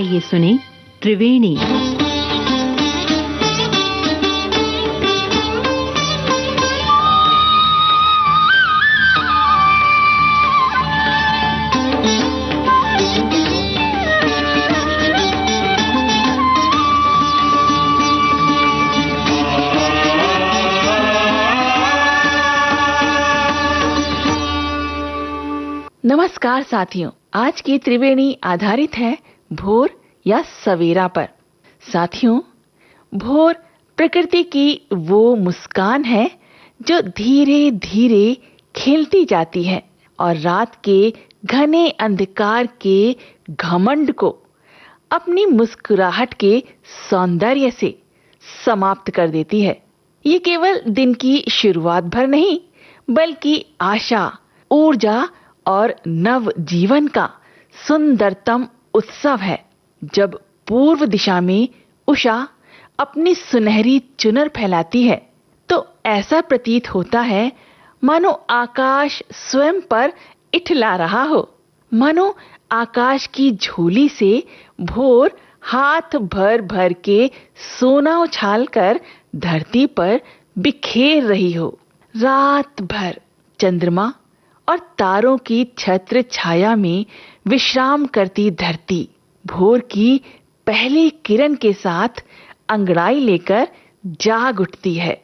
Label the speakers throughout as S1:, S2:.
S1: आइए सुने त्रिवेणी।
S2: नमस्कार साथियों, आज की त्रिवेणी आधारित है भोर या सवेरा पर। साथियों, भोर प्रकृति की वो मुस्कान है जो धीरे धीरे खिलती जाती है और रात के घने अंधकार के घमंड को अपनी मुस्कुराहट के सौंदर्य से समाप्त कर देती है। ये केवल दिन की शुरुआत भर नहीं, बल्कि आशा, ऊर्जा और नव जीवन का सुंदरतम उत्सव है। जब पूर्व दिशा में उषा अपनी सुनहरी चुनर फैलाती है तो ऐसा प्रतीत होता है मानो आकाश स्वयं पर इठला रहा हो, मानो आकाश की झोली से भोर हाथ भर भर के सोना उछाल कर धरती पर बिखेर रही हो। रात भर चंद्रमा और तारों की छत्र छाया में विश्राम करती धरती भोर की पहली किरण के साथ अंगड़ाई लेकर जाग उठती है।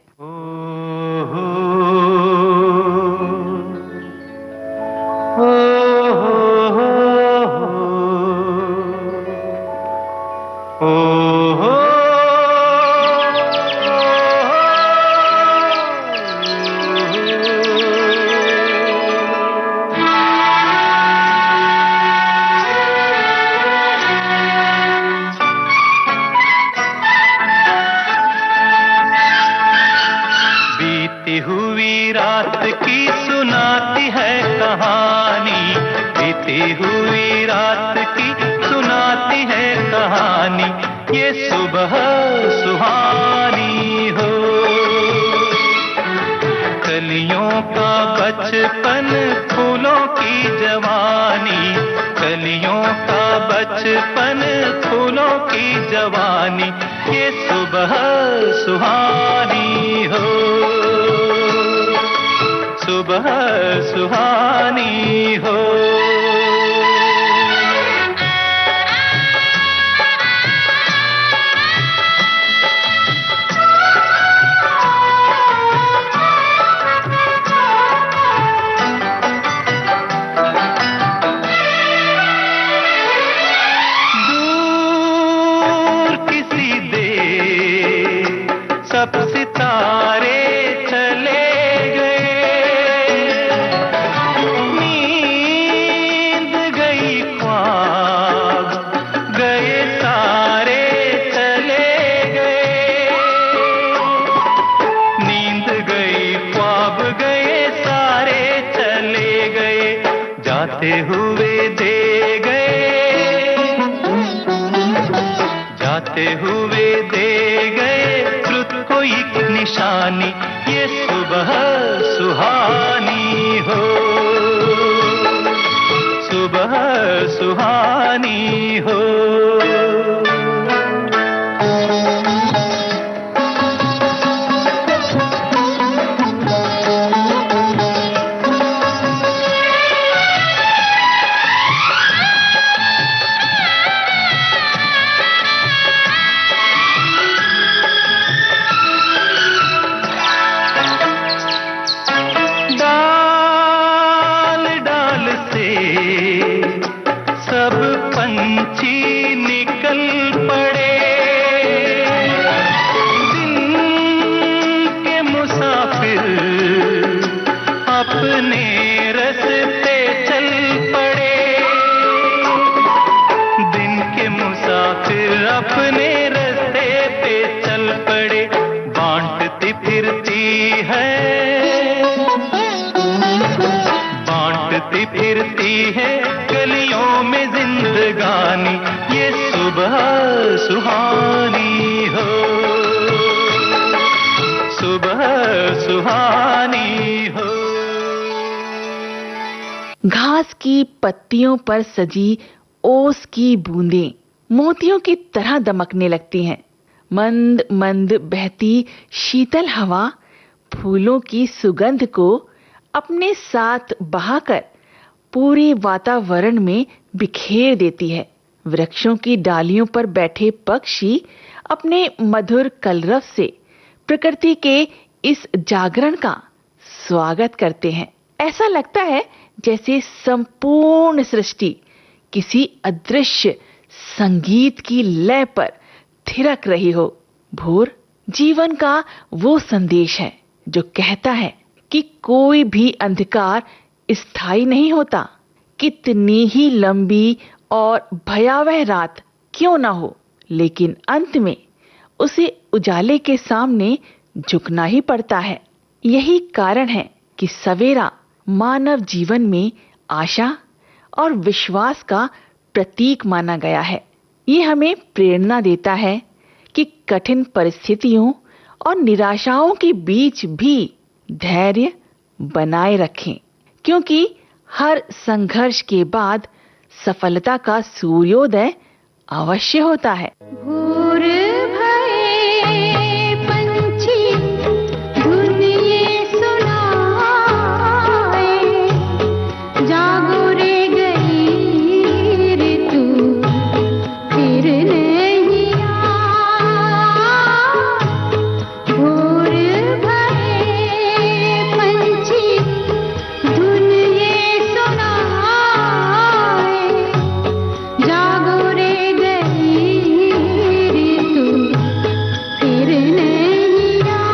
S3: हुई रात की सुनाती है कहानी, बीती हुई रात की सुनाती है कहानी, ये सुबह सुहानी हो। कलियों का बचपन, फूलों की जवानी, कलियों का बचपन, फूलों की जवानी, ये सुबह सुहानी हो, सुबह सुहानी हो। दूर किसी देश सब सितारे चले जाते हुए दे गए, जाते हुए दे गए रुत को एक निशानी, ये सुबह सुहानी हो, सुबह सुहानी हो। सब पंछी निकल पड़े, दिन के मुसाफिर अपने रास्ते चल पड़े, दिन के मुसाफिर अपने रास्ते पे चल पड़े। बांटती फिरती है, बांटती फिरती है गलियों में जिंदगानी, ये सुबह सुहानी हो, सुबह सुहानी हो।
S2: घास की पत्तियों पर सजी ओस की बूंदें मोतियों की तरह दमकने लगती हैं। मंद मंद बहती शीतल हवा फूलों की सुगंध को अपने साथ बहाकर पूरे वातावरण में बिखेर देती है। वृक्षों की डालियों पर बैठे पक्षी अपने मधुर कलरव से प्रकृति के इस जागरण का स्वागत करते हैं। ऐसा लगता है जैसे संपूर्ण सृष्टि किसी अदृश्य संगीत की लय पर थिरक रही हो। भोर जीवन का वो संदेश है जो कहता है कि कोई भी अंधकार स्थायी नहीं होता। कितनी ही लंबी और भयावह रात क्यों ना हो, लेकिन अंत में उसे उजाले के सामने झुकना ही पड़ता है। यही कारण है कि सवेरा मानव जीवन में आशा और विश्वास का प्रतीक माना गया है। ये हमें प्रेरणा देता है कि कठिन परिस्थितियों और निराशाओं के बीच भी धैर्य बनाए रखें, क्योंकि हर संघर्ष के बाद सफलता का सूर्योदय अवश्य होता है।
S4: भोर भये पंछी धुन ये सुनाए, जागो रे गई ऋतु फिर नहीं आई। भोर भये पंछी धुन ये सुनाए, जागो रे गई ऋतु फिर नहीं आई।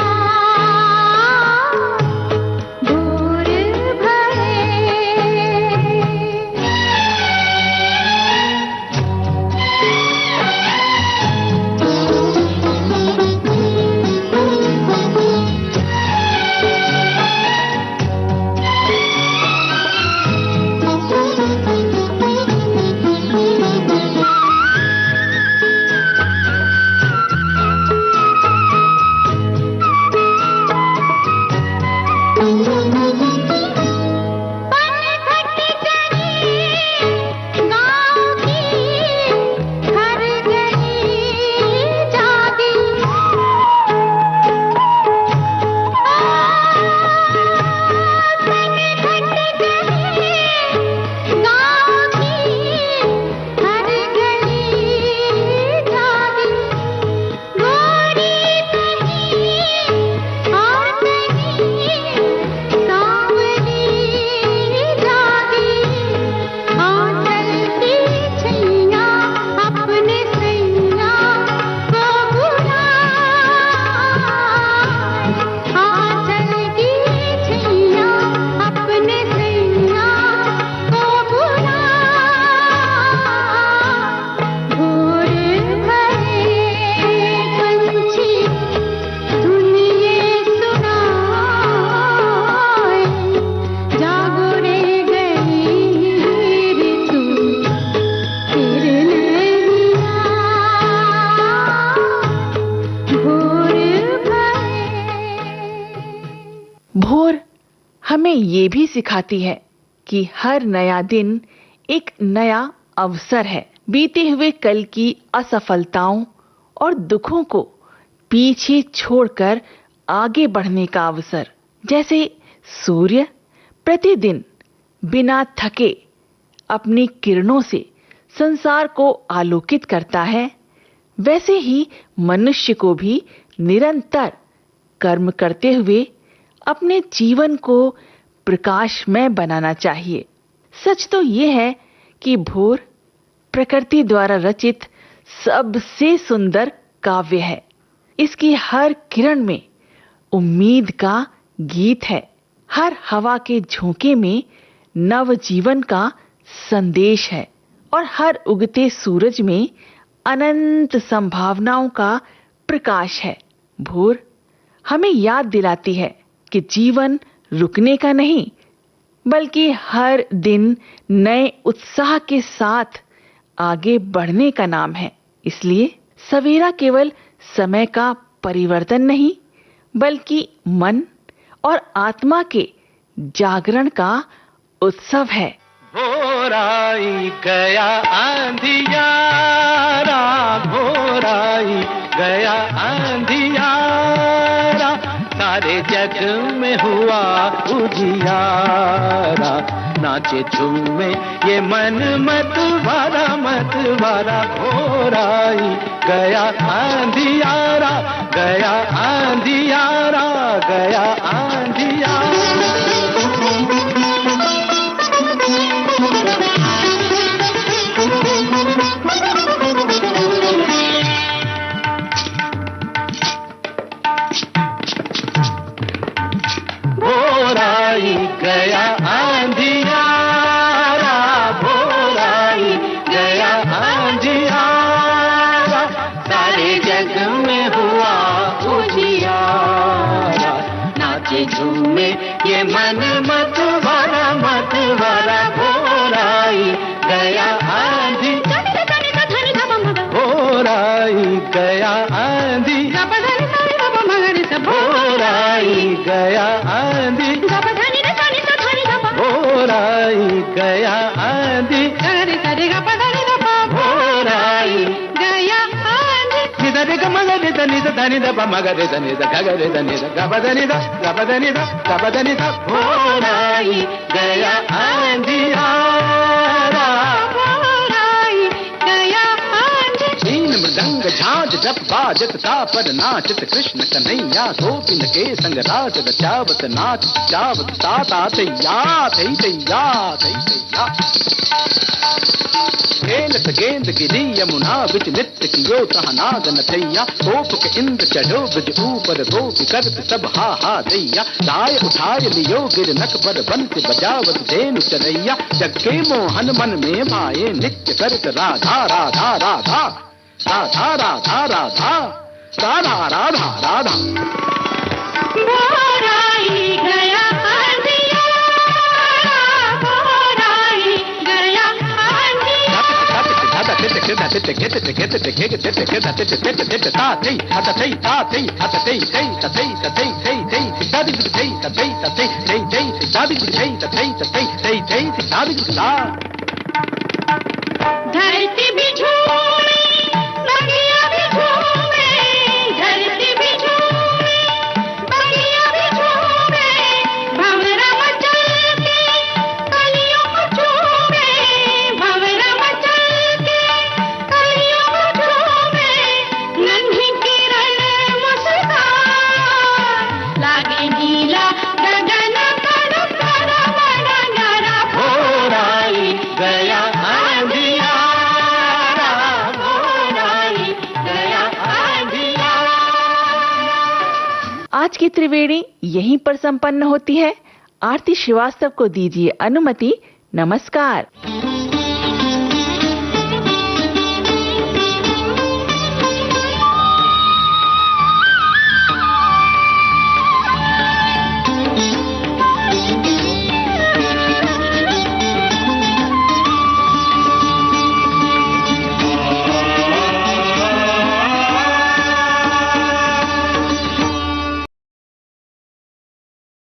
S4: भोर
S2: हमें ये भी सिखाती है कि हर नया दिन एक नया अवसर है। बीते हुए कल की असफलताओं और दुखों को पीछे छोड़कर आगे बढ़ने का अवसर। जैसे सूर्य प्रतिदिन बिना थके अपनी किरणों से संसार को आलोकित करता है, वैसे ही मनुष्य को भी निरंतर कर्म करते हुए अपने जीवन को प्रकाशमय बनाना चाहिए। सच तो ये है कि भोर प्रकृति द्वारा रचित सबसे सुंदर काव्य है। इसकी हर किरण में उम्मीद का गीत है। हर हवा के झोंके में नव जीवन का संदेश है और हर उगते सूरज में अनंत संभावनाओं का प्रकाश है। भोर हमें याद दिलाती है कि जीवन रुकने का नहीं, बल्कि हर दिन नए उत्साह के साथ आगे बढ़ने का नाम है। इसलिए सवेरा केवल समय का परिवर्तन नहीं, बल्कि मन और आत्मा के जागरण का उत्सव है।
S3: घोराई गया अंधियारा, घोराई गया अंधियारा, सारे जग में हुआ उजियारा, नाचे झूमे ये मन मत वारा, घोराई गया अंधियारा, गया अंधियारा, गया अंधियारा। घोराई गया अंधियारा, घोराई गया अंधियारा, सारे जग में हुआ उजियारा, नाचे झूमे ये मन मत वारा, घोराई गया अंधी, घोराई गया अंधी, घोराई गया अंधी, घोराई गया अंधी, घोराई गया अंधी, निधरे ग मगरे धनि धनि ध मगरे धनि ध गगरे धनि ध गबधनि ध गबधनि ध गबधनि ध, घोराई गया अंधियारा, घोराई गया अंधी। तीन मृदंग झांझ जप बाजत तापर नाचत कृष्ण कन्हैया, गोपिन के संग राज रचावत नाच चावत ताता थैया, थैया थैया। खेलत गेंद गिरी यमुना बिच नृत्य कियो तहाँ नाग नथैया, गोप के इंद्र चढ़ो ब्रज ऊपर, गोपी करत सब हा हा दैया, दाय उठाय लियो गिर नक पर बंत बजावत धेनु चरैया, जग के मोहन मन में भाए नित्य करत राधा राधा राधा, राधा राधा राधा, राधा राधा राधा।
S4: घोराई गया अंधियारा, घोराई गया धरती भी झूमे, बगिया भी झूमे, धरती भी झूमे, बगिया भी झूमे, भंवरा मचल के कलियों को झूमे, भंवरा मचल के कलियों को झूमे, नन्ही किरण मुस्कान, लागे नीला गगन कर बड़ा बड़ा नारा,
S3: घोराई गया अंधियारा, घोराई गया अंधियारा।
S2: आज की त्रिवेणी यहीं पर संपन्न होती है। आरती श्रीवास्तव को दीजिए अनुमति। नमस्कार।